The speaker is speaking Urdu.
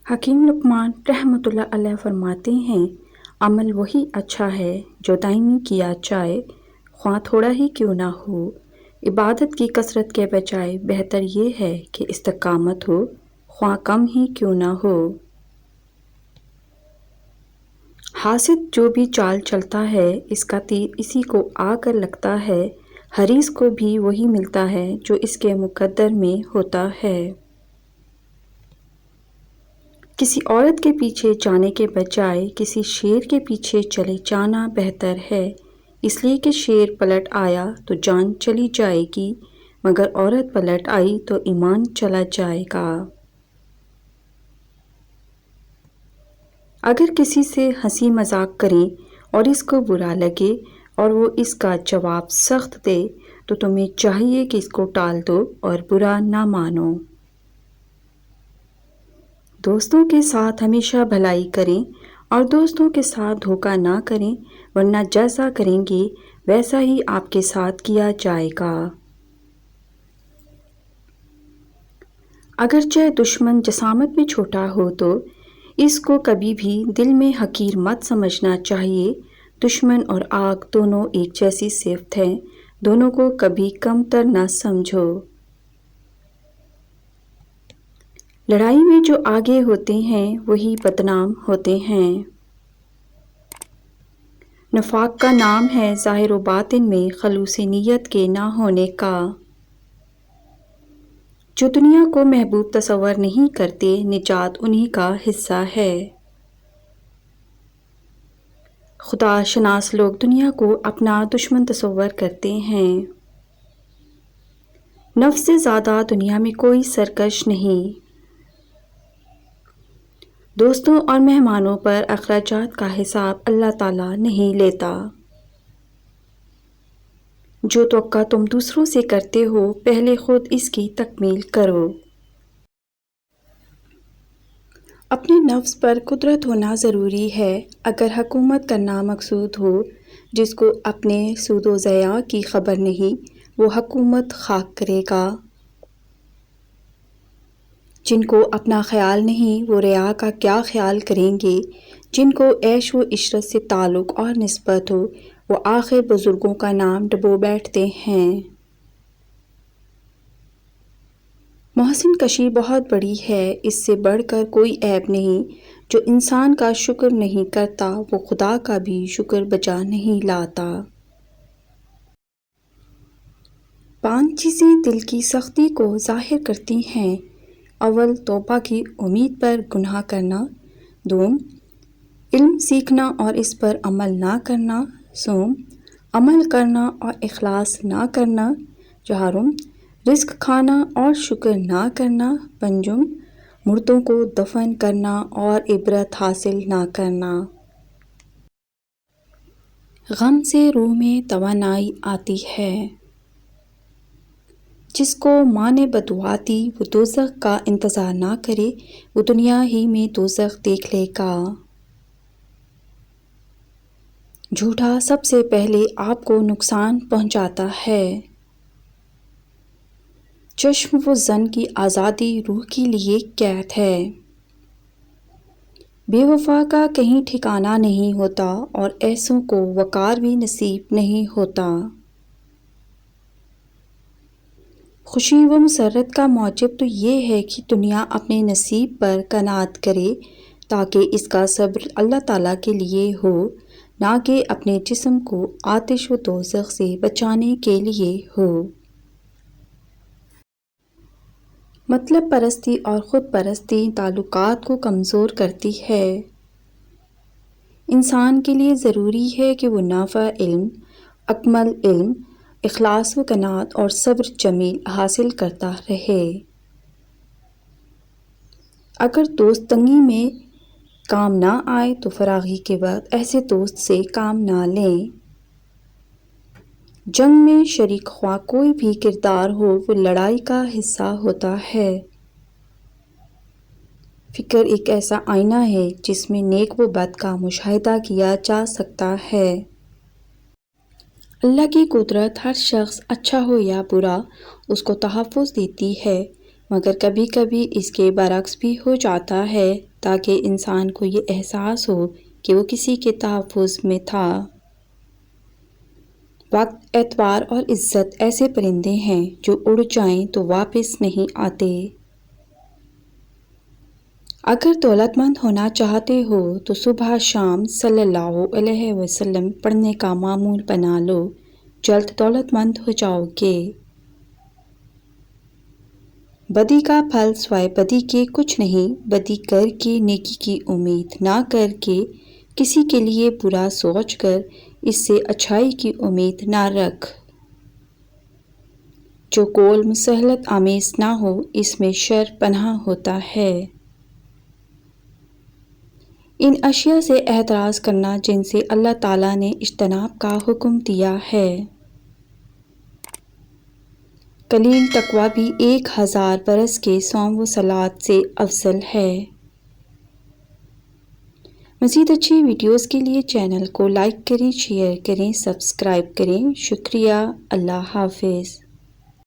حکیم لقمان رحمۃ اللہ علیہ فرماتے ہیں، عمل وہی اچھا ہے جو دائمی کیا جائے، خواہ تھوڑا ہی کیوں نہ ہو۔ عبادت کی کثرت کے بجائے بہتر یہ ہے کہ استقامت ہو، خواہ کم ہی کیوں نہ ہو۔ حاسد جو بھی چال چلتا ہے، اس کا تیر اسی کو آ کر لگتا ہے، حریص کو بھی وہی ملتا ہے جو اس کے مقدر میں ہوتا ہے۔ کسی عورت کے پیچھے جانے کے بجائے کسی شیر کے پیچھے چلے جانا بہتر ہے، اس لیے کہ شیر پلٹ آیا تو جان چلی جائے گی، مگر عورت پلٹ آئی تو ایمان چلا جائے گا۔ اگر کسی سے ہنسی مذاق کریں اور اس کو برا لگے اور وہ اس کا جواب سخت دے تو تمہیں چاہیے کہ اس کو ٹال دو اور برا نہ مانو۔ دوستوں کے ساتھ ہمیشہ بھلائی کریں اور دوستوں کے ساتھ دھوکہ نہ کریں، ورنہ جیسا کریں گے ویسا ہی آپ کے ساتھ کیا جائے گا۔ اگرچہ دشمن جسامت میں چھوٹا ہو تو اس کو کبھی بھی دل میں حقیر مت سمجھنا چاہیے۔ دشمن اور آگ دونوں ایک جیسی صفت ہیں، دونوں کو کبھی کم تر نہ سمجھو۔ لڑائی میں جو آگے ہوتے ہیں وہی بدنام ہوتے ہیں۔ نفاق کا نام ہے ظاہر و باطن میں خلوص نیت کے نہ ہونے کا۔ جو دنیا کو محبوب تصور نہیں کرتے، نجات انہی کا حصہ ہے۔ خدا شناس لوگ دنیا کو اپنا دشمن تصور کرتے ہیں۔ نفس سے زیادہ دنیا میں کوئی سرکش نہیں۔ دوستوں اور مہمانوں پر اخراجات کا حساب اللہ تعالیٰ نہیں لیتا۔ جو توقع تم دوسروں سے کرتے ہو، پہلے خود اس کی تکمیل کرو۔ اپنے نفس پر قدرت ہونا ضروری ہے۔ اگر حکومت کرنا مقصود ہو، جس کو اپنے سود و ضیاع کی خبر نہیں، وہ حکومت خاک کرے گا۔ جن کو اپنا خیال نہیں، وہ رعایا کا کیا خیال کریں گے۔ جن کو عیش و عشرت سے تعلق اور نسبت ہو، وہ آخر بزرگوں کا نام ڈبو بیٹھتے ہیں۔ محسن کشی بہت بڑی ہے، اس سے بڑھ کر کوئی عیب نہیں۔ جو انسان کا شکر نہیں کرتا، وہ خدا کا بھی شکر بجا نہیں لاتا۔ 5 چیزیں دل کی سختی کو ظاہر کرتی ہیں۔ اول، توبہ کی امید پر گناہ کرنا۔ دوم، علم سیکھنا اور اس پر عمل نہ کرنا۔ سوم، عمل کرنا اور اخلاص نہ کرنا۔ چہارم، رزق کھانا اور شکر نہ کرنا۔ پنجم، مردوں کو دفن کرنا اور عبرت حاصل نہ کرنا۔ غم سے روح میں توانائی آتی ہے۔ جس کو ماں نے بددعا دی، وہ دوزخ کا انتظار نہ کرے، وہ دنیا ہی میں دوزخ دیکھ لے گا۔ جھوٹا سب سے پہلے آپ کو نقصان پہنچاتا ہے۔ چشم و ظن کی آزادی روح کے لیے قید ہے۔ بے وفا کا کہیں ٹھکانہ نہیں ہوتا اور ایسوں کو وقار بھی نصیب نہیں ہوتا۔ خوشی و مسرت کا موجب تو یہ ہے کہ دنیا اپنے نصیب پر قناعت کرے، تاکہ اس کا صبر اللہ تعالیٰ کے لیے ہو، نہ کہ اپنے جسم کو آتش و دوزخ سے بچانے کے لیے ہو۔ مطلب پرستی اور خود پرستی تعلقات کو کمزور کرتی ہے۔ انسان کے لیے ضروری ہے کہ وہ نافع علم، اکمل علم، اخلاص و قناعت اور صبر جمیل حاصل کرتا رہے۔ اگر دوست تنگی میں کام نہ آئے تو فراغی کے وقت ایسے دوست سے کام نہ لیں۔ جنگ میں شریک خواہ کوئی بھی کردار ہو، وہ لڑائی کا حصہ ہوتا ہے۔ فکر ایک ایسا آئینہ ہے جس میں نیک و بد کا مشاہدہ کیا جا سکتا ہے۔ اللہ کی قدرت ہر شخص اچھا ہو یا برا اس کو تحفظ دیتی ہے۔ مگر کبھی کبھی اس کے برعکس بھی ہو جاتا ہے تاکہ انسان کو یہ احساس ہو کہ وہ کسی کے تحفظ میں تھا۔ وقت، اعتبار اور عزت ایسے پرندے ہیں جو اڑ جائیں تو واپس نہیں آتے۔ اگر دولت مند ہونا چاہتے ہو تو صبح شام صلی اللہ علیہ وسلم پڑھنے کا معمول بنا لو، جلد دولت مند ہو جاؤ گے۔ بدی کا پھل سوائے بدی کے کچھ نہیں، بدی کر کے نیکی کی امید نہ کر کے، کسی کے لیے برا سوچ کر اس سے اچھائی کی امید نہ رکھ۔ جو قول مسلط آمیز نہ ہو اس میں شر پنہاں ہوتا ہے۔ ان اشیاء سے احتراز کرنا جن سے اللہ تعالیٰ نے اجتناب کا حکم دیا ہے۔ قلیل تقویٰ بھی 1000 برس کے صوم و صلات سے افضل ہے۔ مزید اچھی ویڈیوز کے لیے چینل کو لائک کریں، شیئر کریں، سبسکرائب کریں۔ شکریہ۔ اللہ حافظ۔